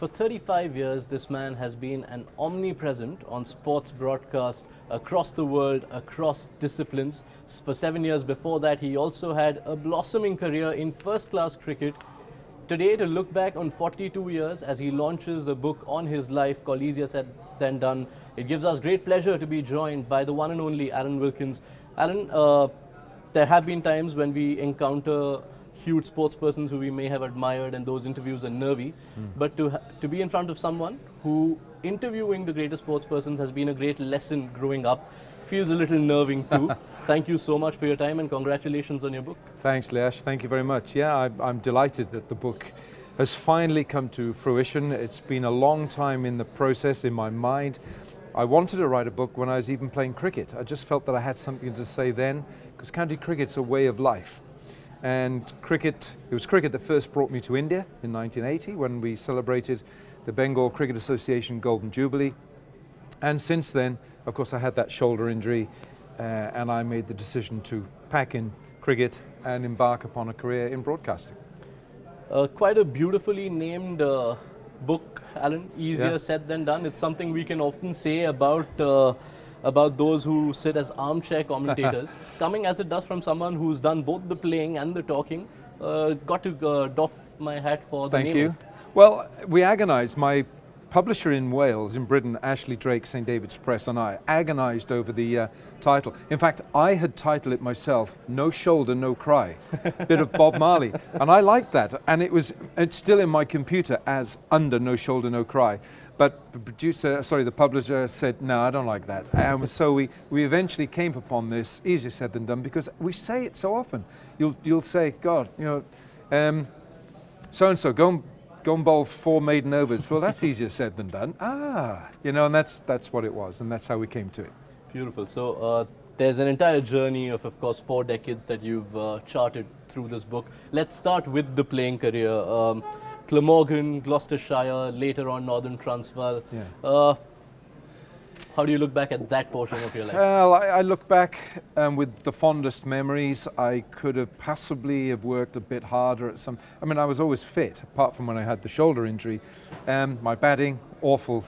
For 35 years, this man has been an omnipresent on sports broadcast across the world, across disciplines. For 7 years before that, he also had a blossoming career in first-class cricket. Today, to look back on 42 years as he launches the book on his life called Easier Said Than Done, it gives us great pleasure to be joined by the one and only Alan Wilkins. Alan, there have been times when we encounter huge sports persons who we may have admired, and those interviews are nervy. But to be in front of someone who interviewing the greatest sports persons has been a great lesson growing up feels a little nerving too. Thank you so much for your time and congratulations on your book. Thanks, Yash. Thank you very much. Yeah, I'm delighted that the book has finally come to fruition. It's been a long time in the process in my mind. I wanted to write a book when I was even playing cricket. I just felt that I had something to say then, because county cricket's a way of life. And cricket, it was cricket that first brought me to India in 1980 when we celebrated the Bengal Cricket Association Golden Jubilee. And since then, of course, I had that shoulder injury and I made the decision to pack in cricket and embark upon a career in broadcasting. Quite a beautifully named book, Alan, Easier Said Than Done. It's something we can often say about those who sit as armchair commentators. Coming as it does from someone who's done both the playing and the talking, got to doff my hat for the Thank name. you. Well, we agonized. My publisher in Wales, in Britain, Ashley Drake, St. David's Press, and I agonized over the title. In fact, I had titled it myself, No Shoulder, No Cry, bit of Bob Marley. And I liked that. And it's still in my computer as under No Shoulder, No Cry. But the publisher said, no, I don't like that. And so we eventually came upon this, easier said than done, because we say it so often. You'll say, God, you know, so-and-so, go and bowl 4 maiden overs. Well, that's easier said than done. You know, and that's what it was, and that's how we came to it. Beautiful. So there's an entire journey of course, 4 decades that you've charted through this book. Let's start with the playing career. Glamorgan, Gloucestershire, later on Northern Transvaal. Yeah. How do you look back at that portion of your life? Well, I look back with the fondest memories. I could have possibly have worked a bit harder at some. I mean, I was always fit, apart from when I had the shoulder injury. My batting, awful,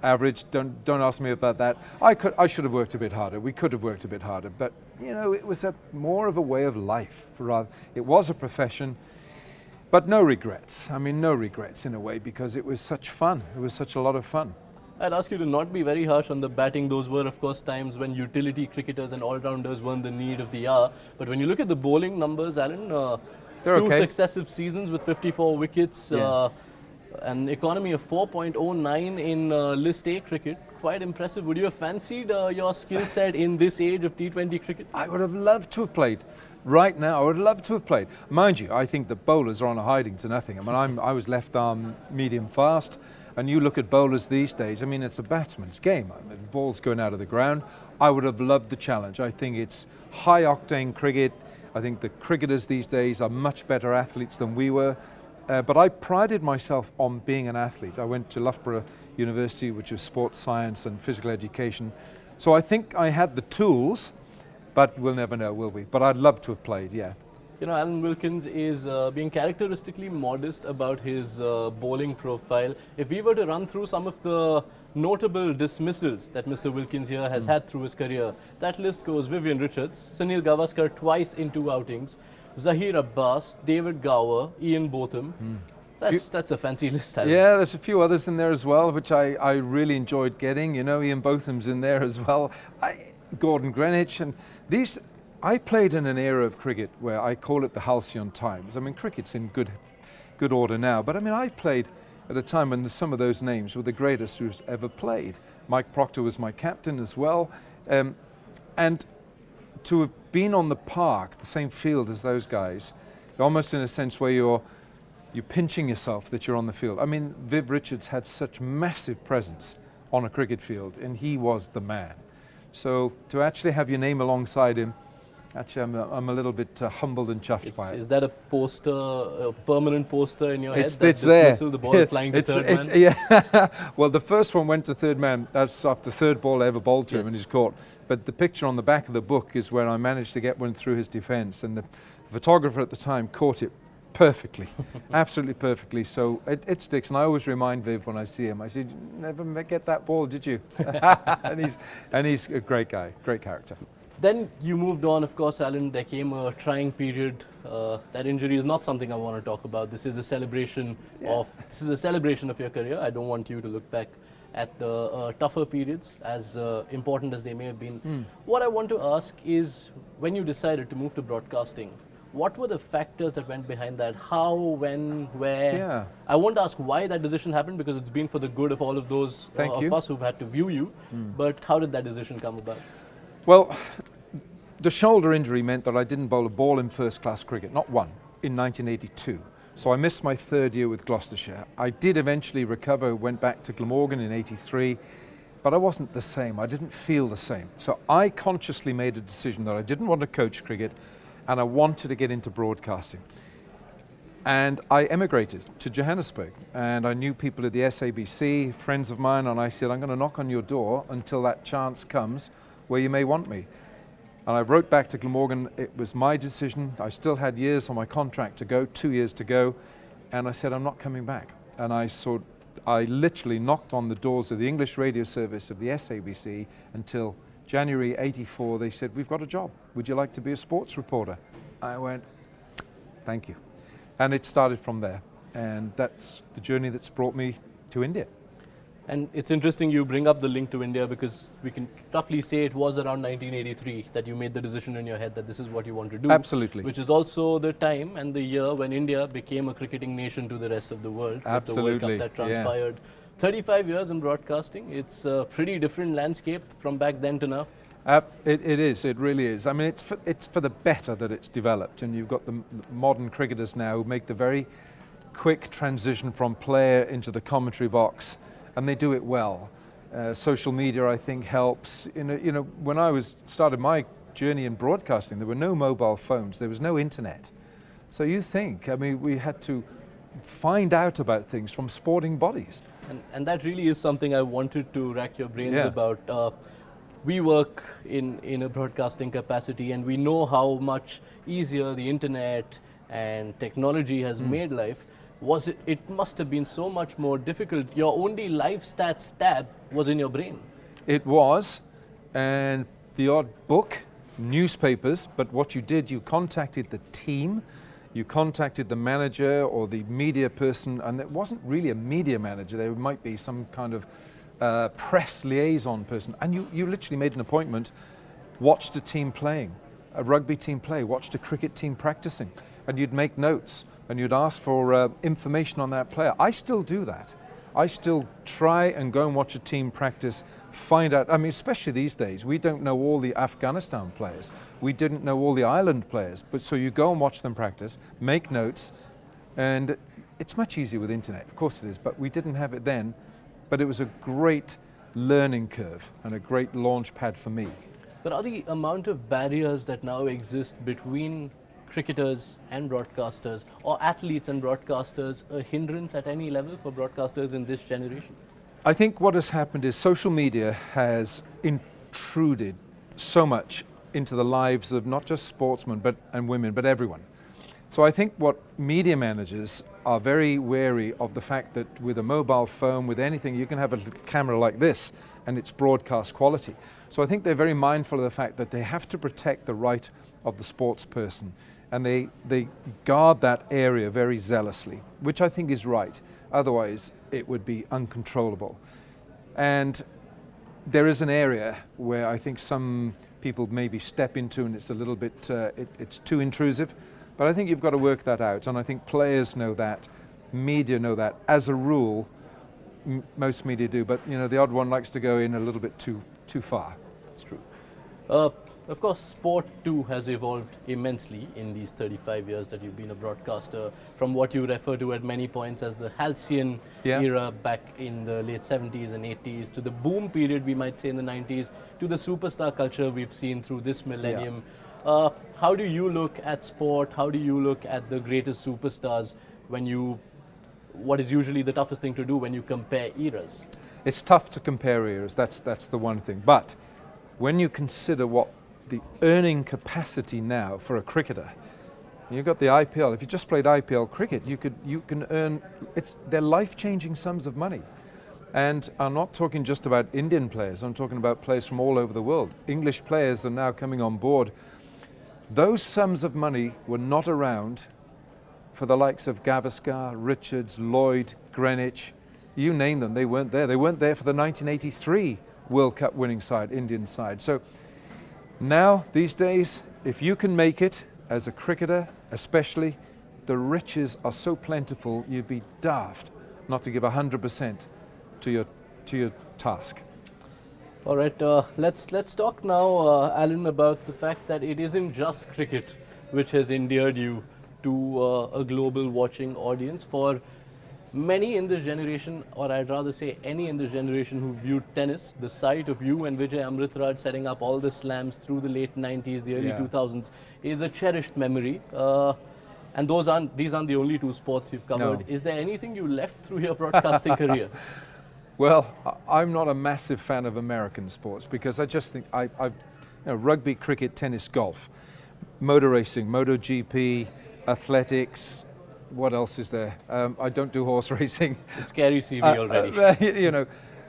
average. Don't ask me about that. I should have worked a bit harder. We could have worked a bit harder, but you know, it was more of a way of life. Rather, it was a profession. But no regrets. I mean, no regrets in a way, because it was such fun. It was such a lot of fun. I'd ask you to not be very harsh on the batting. Those were, of course, times when utility cricketers and all-rounders weren't the need of the hour. But when you look at the bowling numbers, Alan, two successive seasons with 54 wickets, an economy of 4.09 in List A cricket, quite impressive. Would you have fancied your skill set in this age of T20 cricket? I would have loved to have played. Right now, I would love to have played. Mind you, I think the bowlers are on a hiding to nothing. I mean, I was left arm medium fast, and you look at bowlers these days, I mean, it's a batsman's game. I mean, the ball's going out of the ground. I would have loved the challenge. I think it's high-octane cricket. I think the cricketers these days are much better athletes than we were. But I prided myself on being an athlete. I went to Loughborough University, which is sports science and physical education. So I think I had the tools, but we'll never know, will we? But I'd love to have played, yeah. You know, Alan Wilkins is being characteristically modest about his bowling profile. If we were to run through some of the notable dismissals that Mr. Wilkins here has had through his career, that list goes Vivian Richards, Sunil Gavaskar twice in 2 outings, Zahir Abbas, David Gower, Ian Botham. That's a fancy list, Alan. Yeah, there's a few others in there as well, which I really enjoyed getting. You know, Ian Botham's in there as well. Gordon Greenwich, and these. I played in an era of cricket where I call it the halcyon times. I mean, cricket's in good order now, but I mean, I played at a time when some of those names were the greatest who's ever played. Mike Proctor was my captain as well, and to have been on the park, the same field as those guys, almost in a sense where you're pinching yourself that you're on the field. I mean, Viv Richards had such massive presence on a cricket field, and he was the man. So to actually have your name alongside him, actually I'm a little bit humbled and chuffed by it. Is that a poster, a permanent poster in your head? It's there. The ball flying to third man? Yeah. Well, the first one went to third man. That's after the third ball I ever bowled to him and he's caught. But the picture on the back of the book is where I managed to get one through his defence, and the photographer at the time caught it perfectly, absolutely perfectly. So it sticks, and I always remind Viv when I see him. I said, "You never get that ball, did you?" and he's a great guy, great character. Then you moved on, of course, Alan. There came a trying period. That injury is not something I want to talk about. This is a celebration of your career. I don't want you to look back at the tougher periods, as important as they may have been. What I want to ask is, when you decided to move to broadcasting, what were the factors that went behind that? How, when, where? Yeah. I won't ask why that decision happened, because it's been for the good of all of those of us who've had to view you. But how did that decision come about? Well, the shoulder injury meant that I didn't bowl a ball in first-class cricket, not one, in 1982. So I missed my third year with Gloucestershire. I did eventually recover, went back to Glamorgan in 83, but I wasn't the same. I didn't feel the same. So I consciously made a decision that I didn't want to coach cricket, and I wanted to get into broadcasting. And I emigrated to Johannesburg, and I knew people at the SABC, friends of mine, and I said, I'm going to knock on your door until that chance comes where you may want me. And I wrote back to Glamorgan, it was my decision. I still had years on my contract to go, 2 years to go, and I said, I'm not coming back. And I literally knocked on the doors of the English radio service of the SABC until January 84. They said, we've got a job. Would you like to be a sports reporter? I went, thank you. And it started from there. And that's the journey that's brought me to India. And it's interesting you bring up the link to India, because we can roughly say it was around 1983 that you made the decision in your head that this is what you want to do. Absolutely. Which is also the time and the year when India became a cricketing nation to the rest of the world. Absolutely. With the World Cup that transpired. 35 years in broadcasting. It's a pretty different landscape from back then to now. It is, it really is. I mean, it's for the better that it's developed, and you've got the modern cricketers now who make the very quick transition from player into the commentary box, and they do it well. Social media, I think, helps. You know, when I started my journey in broadcasting, there were no mobile phones, there was no internet. So you think, I mean, we had to find out about things from sporting bodies. And that really is something I wanted to rack your brains about. We work in a broadcasting capacity, and we know how much easier the internet and technology has made life. It must have been so much more difficult. Your only live stats tab was in your brain. It was, and the odd book, newspapers, but what you did, you contacted the team, you contacted the manager or the media person, and it wasn't really a media manager, there might be some kind of press liaison person, and you literally made an appointment, watched a team playing, a rugby team play, watched a cricket team practicing, and you'd make notes, and you'd ask for information on that player. I still do that. I still try and go and watch a team practice, find out, I mean, especially these days, we don't know all the Afghanistan players, we didn't know all the Ireland players, but so you go and watch them practice, make notes, and it's much easier with internet, of course it is, but we didn't have it then, but it was a great learning curve and a great launch pad for me. But are the amount of barriers that now exist between cricketers and broadcasters, or athletes and broadcasters, a hindrance at any level for broadcasters in this generation? I think what has happened is social media has intruded so much into the lives of not just sportsmen and women, but everyone. So I think what media managers are very wary of the fact that with a mobile phone, with anything, you can have a little camera like this and it's broadcast quality. So I think they're very mindful of the fact that they have to protect the right of the sports person, and they guard that area very zealously, which I think is right. Otherwise, it would be uncontrollable. And there is an area where I think some people maybe step into, and it's a little bit, it's too intrusive. But I think you've got to work that out, and I think players know that, media know that. As a rule, most media do, but you know, the odd one likes to go in a little bit too far. It's true. Of course, sport too has evolved immensely in these 35 years that you've been a broadcaster, from what you refer to at many points as the halcyon era back in the late 70s and 80s, to the boom period, we might say, in the 90s, to the superstar culture we've seen through this millennium. How do you look at sport? How do you look at the greatest superstars what is usually the toughest thing to do when you compare eras? It's tough to compare eras, that's the one thing. But when you consider what the earning capacity now for a cricketer, You've got the IPL. If you just played IPL cricket, you can earn. They're life-changing sums of money. And I'm not talking just about Indian players. I'm talking about players from all over the world. English players are now coming on board. Those sums of money were not around for the likes of Gavaskar, Richards, Lloyd, Greenwich. You name them, they weren't there. They weren't there for the 1983 World Cup winning side, Indian side. So now, these days, if you can make it as a cricketer, especially, the riches are so plentiful, you'd be daft not to give 100% to your task. All right, let's talk now, Alan, about the fact that it isn't just cricket which has endeared you to a global watching audience. For many in this generation, or I'd rather say any in this generation who viewed tennis, the sight of you and Vijay Amritraj setting up all the slams through the late 90s, the early 2000s is a cherished memory. And these aren't the only two sports you've covered. No. Is there anything you left through your broadcasting career? Well, I'm not a massive fan of American sports because I just think rugby, cricket, tennis, golf, motor racing, MotoGP, athletics. What else is there? I don't do horse racing. It's a scary CV already.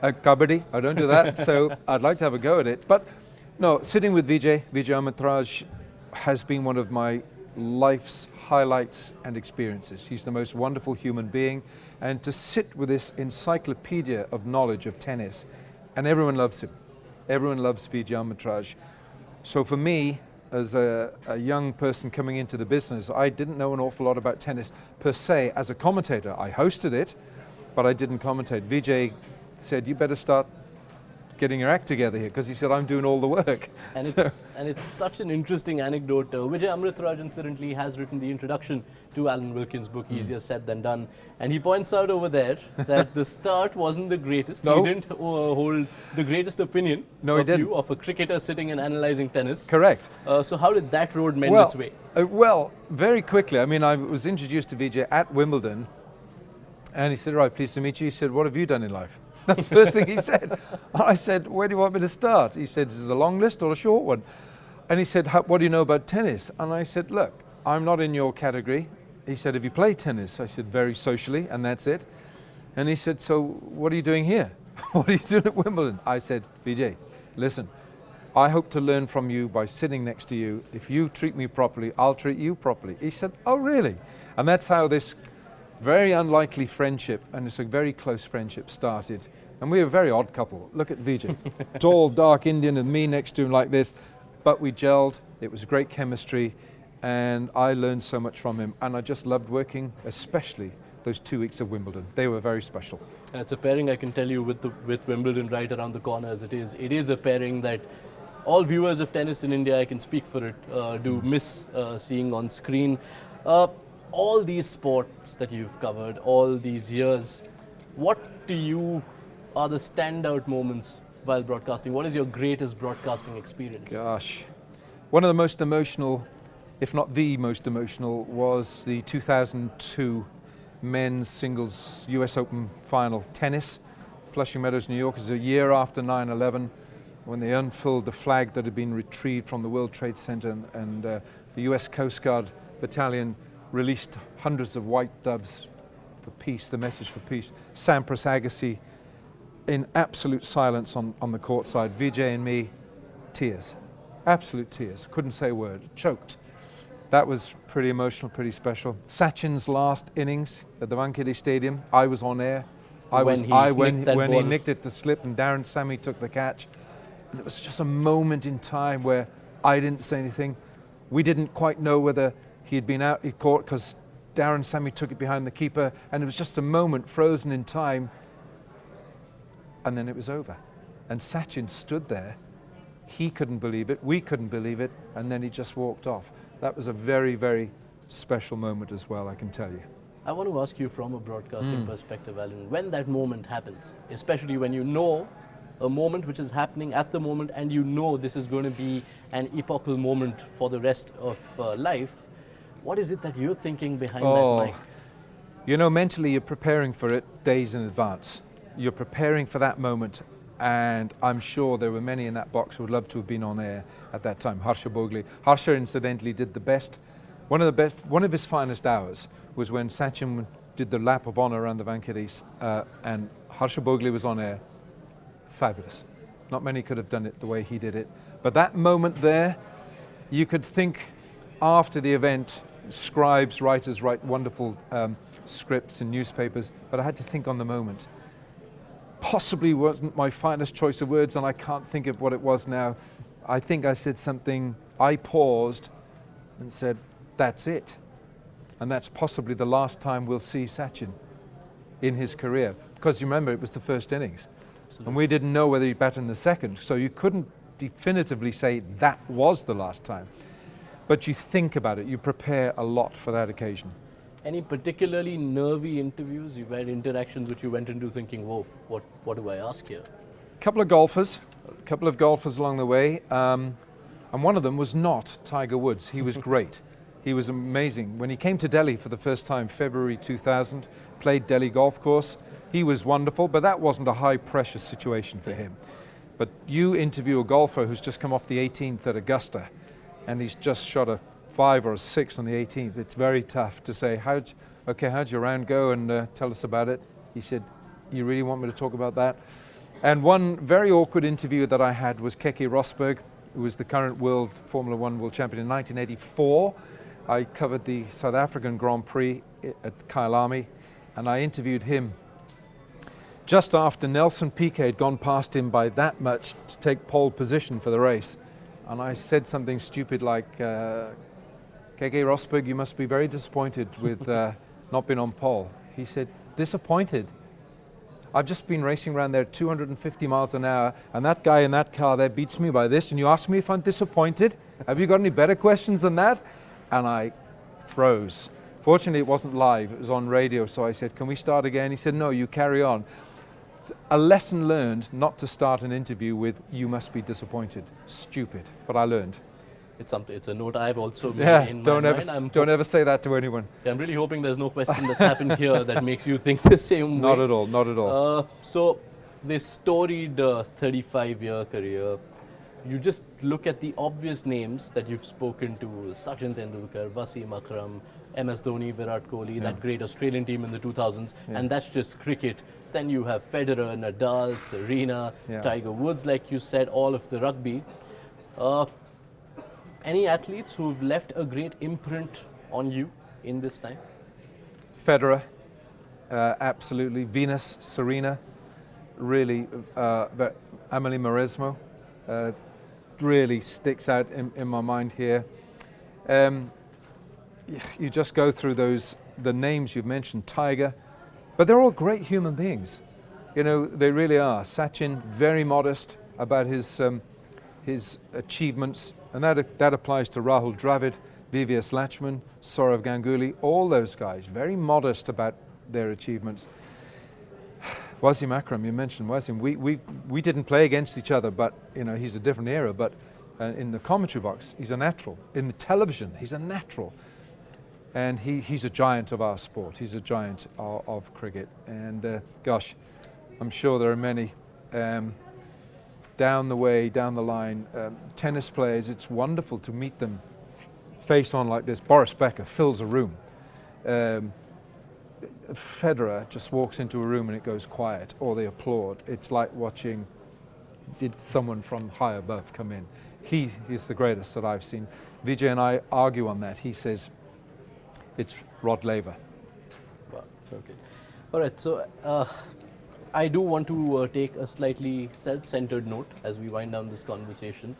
Kabaddi, I don't do that. So I'd like to have a go at it. But no, sitting with Vijay Amritraj has been one of my life's highlights and experiences. He's the most wonderful human being. And to sit with this encyclopedia of knowledge of tennis, and everyone loves him. Everyone loves Vijay Amritraj. So for me, as a young person coming into the business, I didn't know an awful lot about tennis per se as a commentator. I hosted it, but I didn't commentate. Vijay said, you better start getting your act together here, because he said, I'm doing all the work. And it's such an interesting anecdote. Vijay Amritraj, incidentally, has written the introduction to Alan Wilkins' book, Easier Said Than Done. And he points out over there that the start wasn't the greatest. No. He didn't hold the greatest opinion of a cricketer sitting and analysing tennis. Correct. So how did that road mend its way? Well, very quickly. I mean, I was introduced to Vijay at Wimbledon, and he said, right, pleased to meet you. He said, what have you done in life? That's the first thing he said. And I said, where do you want me to start? He said, is it a long list or a short one? And he said, what do you know about tennis? And I said, look, I'm not in your category. He said, have you played tennis? I said, very socially, and that's it. And he said, so what are you doing here? What are you doing at Wimbledon? I said, Vijay, listen, I hope to learn from you by sitting next to you. If you treat me properly, I'll treat you properly. He said, oh, really? And that's how this very unlikely friendship, and it's a very close friendship, started. And we were a very odd couple. Look at Vijay, tall, dark Indian, and me next to him like this. But we gelled. It was great chemistry, and I learned so much from him. And I just loved working, especially those 2 weeks of Wimbledon. They were very special. And it's a pairing, I can tell you, with Wimbledon right around the corner as it is. It is a pairing that all viewers of tennis in India, I can speak for it, do miss seeing on screen. All these sports that you've covered, all these years, what to you are the standout moments while broadcasting? What is your greatest broadcasting experience? Gosh, one of the most emotional, if not the most emotional, was the 2002 men's singles US Open final tennis. Flushing Meadows, New York. It was a year after 9/11 when they unfurled the flag that had been retrieved from the World Trade Center, and the US Coast Guard battalion released hundreds of white doves for peace, the message for peace. Sampras Agassi in absolute silence on the courtside. Vijay and me, tears, absolute tears. Couldn't say a word, choked. That was pretty emotional, pretty special. Sachin's last innings at the Wankhede Stadium, I was on air. When he nicked it to slip and Darren Sammy took the catch. And it was just a moment in time where I didn't say anything. We didn't quite know whether he had been out, he caught, because Darren Sammy took it behind the keeper, and it was just a moment frozen in time, and then it was over. And Sachin stood there. He couldn't believe it, we couldn't believe it, and then he just walked off. That was a very, very special moment as well, I can tell you. I want to ask you from a broadcasting perspective, Alan, when that moment happens, especially when you know a moment which is happening at the moment and you know this is going to be an epochal moment for the rest of life, what is it that you're thinking behind that mic? You know, mentally you're preparing for it days in advance. You're preparing for that moment, and I'm sure there were many in that box who would love to have been on air at that time. Harsha Bhogle. Harsha, incidentally, did the best one of his finest hours was when Sachin did the lap of honour around the Vankiris, and Harsha Bhogle was on air. Fabulous. Not many could have done it the way he did it. But that moment there, you could think after the event, scribes, writers write wonderful scripts in newspapers, but I had to think on the moment. Possibly wasn't my finest choice of words, and I can't think of what it was now. I think I said something, I paused and said, that's it. And that's possibly the last time we'll see Sachin in his career. Because you remember, it was the first innings. Absolutely. And we didn't know whether he'd bat in the second, so you couldn't definitively say that was the last time. But you think about it, you prepare a lot for that occasion. Any particularly nervy interviews? You've had interactions which you went into thinking, whoa, what do I ask here? A couple of golfers along the way, and one of them was not Tiger Woods. He was great. He was amazing. When he came to Delhi for the first time, February 2000, played Delhi Golf Course, he was wonderful, but that wasn't a high-pressure situation for him. But you interview a golfer who's just come off the 18th at Augusta, and he's just shot a 5 or a 6 on the 18th. It's very tough to say, how'd your round go, and tell us about it. He said, you really want me to talk about that? And one very awkward interview that I had was Keke Rosberg, who was the current Formula One world champion in 1984. I covered the South African Grand Prix at Kyalami, and I interviewed him just after Nelson Piquet had gone past him by that much to take pole position for the race. And I said something stupid like, Keke Rosberg, you must be very disappointed with not being on pole. He said, disappointed? I've just been racing around there 250 miles an hour, and that guy in that car there beats me by this, and you ask me if I'm disappointed? Have you got any better questions than that? And I froze. Fortunately, it wasn't live, it was on radio, so I said, can we start again? He said, no, you carry on. It's a lesson learned not to start an interview with, you must be disappointed. Stupid, but I learned. It's a note I've also made in my mind. Don't ever say that to anyone. I'm really hoping there's no question that's happened here that makes you think the same way. Not at all, not at all. So this storied 35-year career, you just look at the obvious names that you've spoken to, Sachin Tendulkar, Wasim Akram, MS Dhoni, Virat Kohli, that great Australian team in the 2000s, and that's just cricket. Then you have Federer, Nadal, Serena, Tiger Woods, like you said, all of the rugby. Any athletes who've left a great imprint on you in this time? Federer, absolutely. Venus, Serena, really. Amelie Mauresmo really sticks out in my mind here. You just go through the names you've mentioned, Tiger, but they're all great human beings. You know, they really are. Sachin, very modest about his achievements, and that applies to Rahul Dravid, VVS Lachman, Saurav Ganguly, all those guys, very modest about their achievements. Wasim Akram, you mentioned Wasim. We didn't play against each other, but you know, he's a different era. But in the commentary box, he's a natural. In the television, he's a natural. And he's a giant of our sport. He's a giant of cricket. And gosh, I'm sure there are many down the line, tennis players. It's wonderful to meet them face on like this. Boris Becker fills a room. Federer just walks into a room and it goes quiet, or they applaud. It's like watching, did someone from high above come in? He is the greatest that I've seen. Vijay and I argue on that. He says, it's Rod Laver. Wow, okay. All right, so I do want to take a slightly self-centered note as we wind down this conversation.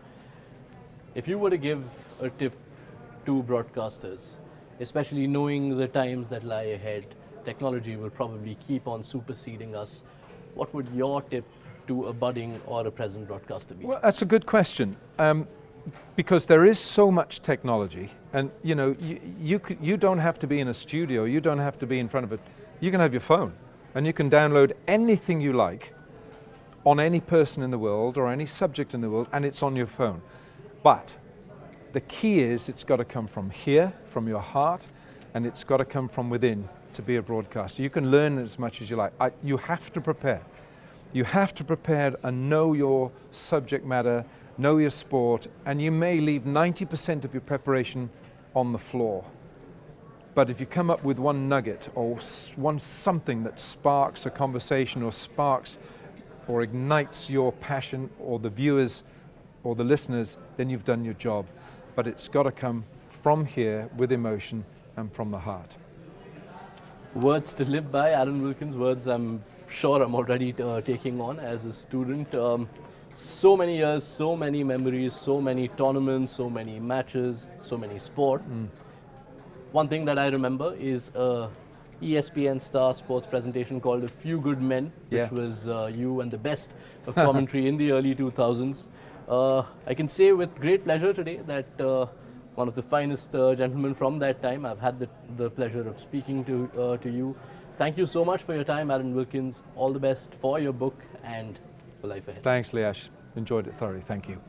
If you were to give a tip to broadcasters, especially knowing the times that lie ahead, technology will probably keep on superseding us, what would your tip to a budding or a present broadcaster be? Well, that's a good question. Because there is so much technology, and you know, you don't have to be in a studio, you don't have to be in front of it. You can have your phone, and you can download anything you like on any person in the world or any subject in the world, and it's on your phone. But the key is it's got to come from here, from your heart, and it's got to come from within to be a broadcaster. You can learn as much as you like. You have to prepare. You have to prepare and know your subject matter, know your sport, and you may leave 90% of your preparation on the floor. But if you come up with one nugget or one something that sparks a conversation or sparks or ignites your passion or the viewers or the listeners, then you've done your job. But it's got to come from here with emotion and from the heart. Words to live by, Aaron Wilkins, words I'm sure I'm already taking on as a student. So many years, so many memories, so many tournaments, so many matches, so many sport. One thing that I remember is a ESPN Star Sports presentation called A Few Good Men, which was you and the best of commentary in the early 2000s. I can say with great pleasure today that one of the finest gentlemen from that time, I've had the pleasure of speaking to you. Thank you so much for your time, Aaron Wilkins. All the best for your book and for life ahead. Thanks, Yash. Enjoyed it thoroughly. Thank you.